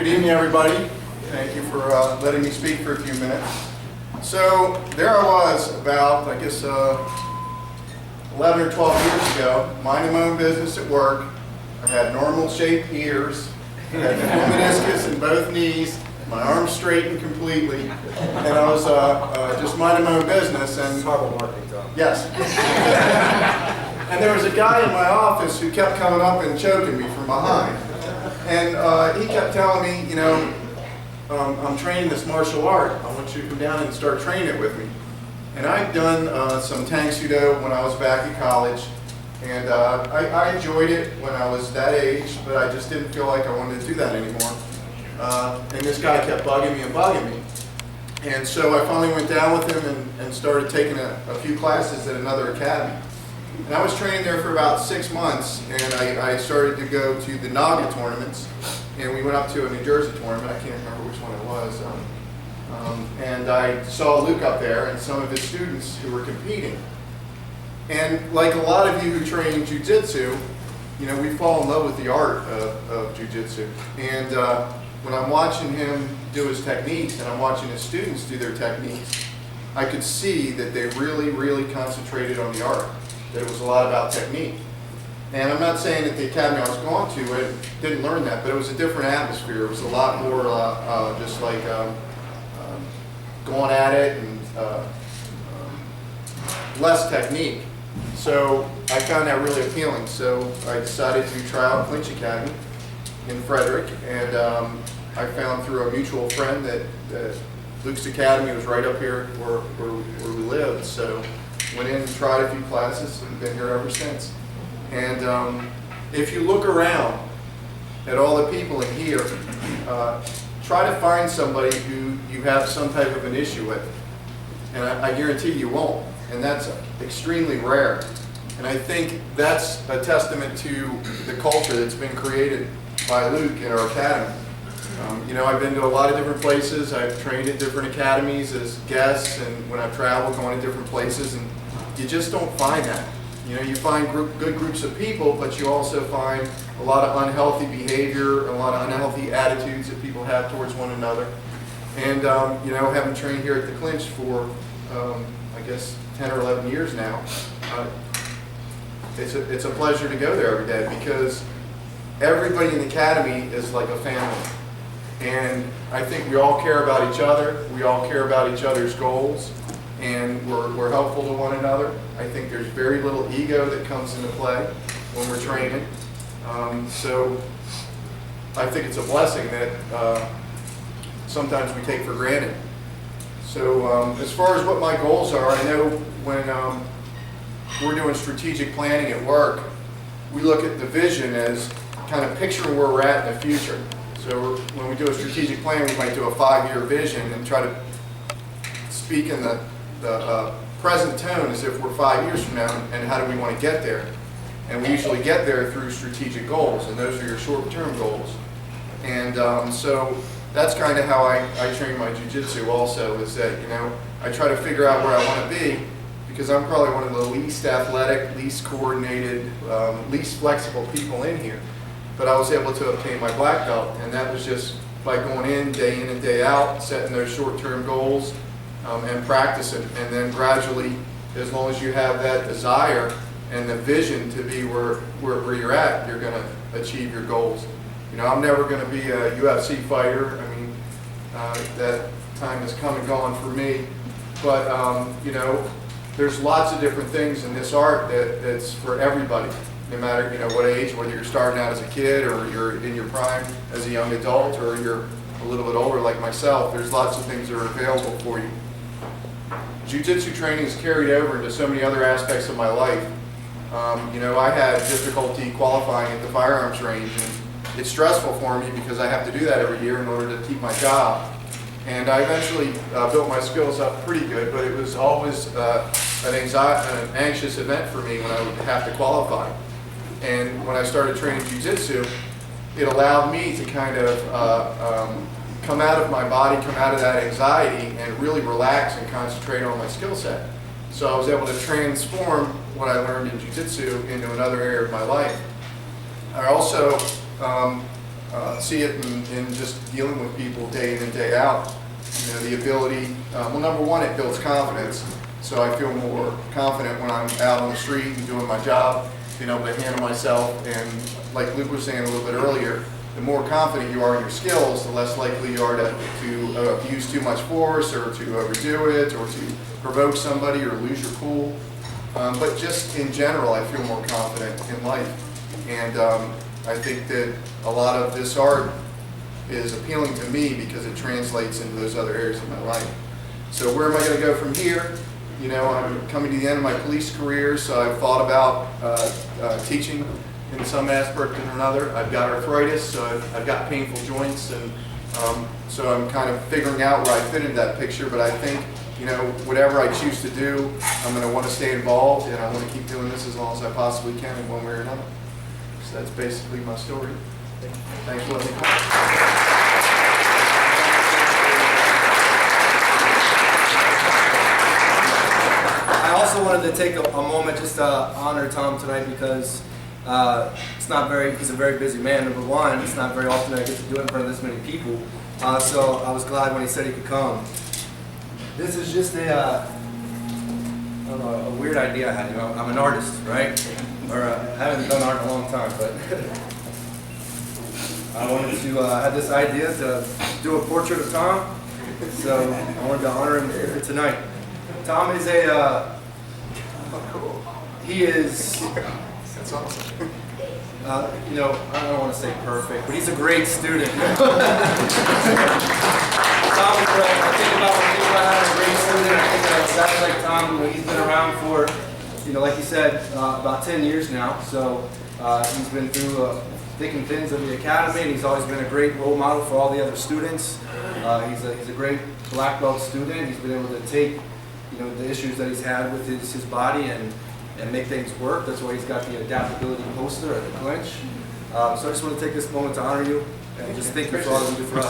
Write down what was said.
Good evening, everybody. Thank you for letting me speak for a few minutes. So there I was about, I guess, 11 or 12 years ago, minding my own business at work. I had normal shaped ears, I had no meniscus in both knees, my arms straightened completely, and I was just minding my own business. And horrible marketing job. yes. And there was a guy in my office who kept coming up and choking me from behind. And he kept telling me, you know, I'm training this martial art. I want you to come down and start training it with me. And I'd done some Tang Sudo when I was back in college. And I enjoyed it when I was that age, but I just didn't feel like I wanted to do that anymore. And this guy kept bugging me and bugging me. And so I finally went down with him and started taking a few classes at another academy. And I was training there for about 6 months, and I started to go to the Naga tournaments, and we went up to a New Jersey tournament. I can't remember which one it was. And I saw Luke up there and some of his students who were competing. And like a lot of you who train Jiu-Jitsu, you know, we fall in love with the art of Jiu-Jitsu. And when I'm watching him do his techniques and I'm watching his students do their techniques, I could see that they really, really concentrated on the art. That it was a lot about technique. And I'm not saying that the academy I was going to, I didn't learn that, but it was a different atmosphere. It was a lot more just like going at it and less technique. So I found that really appealing. So I decided to try out Clinch Academy in Frederick, and I found through a mutual friend that Luke's Academy was right up here where we lived. So went in and tried a few classes and been here ever since. And if you look around at all the people in here, try to find somebody who you have some type of an issue with. And I guarantee you won't. And that's extremely rare. And I think that's a testament to the culture that's been created by Luke in our academy. You know, I've been to a lot of different places. I've trained at different academies as guests, and when I've traveled, going to different places, and you just don't find that. You know, you find good groups of people, but you also find a lot of unhealthy behavior, a lot of unhealthy attitudes that people have towards one another. And, you know, having trained here at the Clinch for, I guess, 10 or 11 years now, it's a pleasure to go there every day because everybody in the academy is like a family. And I think we all care about each other, we all care about each other's goals, and we're helpful to one another. I think there's very little ego that comes into play when we're training. So I think it's a blessing that sometimes we take for granted. So as far as what my goals are, I know when we're doing strategic planning at work, we look at the vision as kind of picturing where we're at in the future. So when we do a strategic plan, we might do a 5-year vision and try to speak in the present tone as if we're 5 years from now, and how do we want to get there? And we usually get there through strategic goals, and those are your short-term goals. And so that's kind of how I train my jiu-jitsu also, is that, you know, I try to figure out where I want to be, because I'm probably one of the least athletic, least coordinated, least flexible people in here. But I was able to obtain my black belt, and that was just by going in and day out, setting those short-term goals, and practicing. And then gradually, as long as you have that desire and the vision to be where you're at, you're going to achieve your goals. You know, I'm never going to be a UFC fighter. I mean, that time has come and gone for me. But, you know, there's lots of different things in this art that's for everybody. No matter, you know, what age, whether you're starting out as a kid or you're in your prime as a young adult or you're a little bit older like myself, there's lots of things that are available for you. Jiu-Jitsu training is carried over into so many other aspects of my life. You know, I had difficulty qualifying at the firearms range, and it's stressful for me because I have to do that every year in order to keep my job. And I eventually built my skills up pretty good, but it was always an anxious event for me when I would have to qualify. And when I started training Jiu-Jitsu, it allowed me to kind of come out of my body, come out of that anxiety, and really relax and concentrate on my skill set. So I was able to transform what I learned in Jiu-Jitsu into another area of my life. I also see it in just dealing with people day in and day out. You know, the ability, well, number one, it builds confidence. So I feel more confident when I'm out on the street and doing my job, being able to handle myself. And like Luke was saying a little bit earlier, the more confident you are in your skills, the less likely you are to use too much force or to overdo it or to provoke somebody or lose your cool. But just in general, I feel more confident in life. And I think that a lot of this art is appealing to me because it translates into those other areas of my life. So where am I going to go from here? You know, I'm coming to the end of my police career, so I've thought about teaching in some aspect or another. I've got arthritis, so I've got painful joints, and so I'm kind of figuring out where I fit into that picture. But I think, you know, whatever I choose to do, I'm going to want to stay involved, and I want to keep doing this as long as I possibly can in one way or another. So that's basically my story. Thanks for letting me come. I also wanted to take a moment just to honor Tom tonight because he's a very busy man, number one. It's not very often I get to do it in front of this many people. So I was glad when he said he could come. This is just a weird idea I had. You know, I'm an artist, right? Or I haven't done art in a long time, but I wanted to have this idea to do a portrait of Tom. So I wanted to honor him here tonight. Tom is he is, That's awesome. you know, I don't want to say perfect, but he's a great student. Tom, I think about having a great student. I think that guys like Tom, you know, he's been around for, you know, like you said, about 10 years now. So he's been through thick and thins of the academy, and he's always been a great role model for all the other students. He's a great black belt student. He's been able to take, you know, the issues that he's had with his body and make things work. That's why he's got the adaptability poster at the Clinch. So I just want to take this moment to honor you and just thank you for all that you do for us.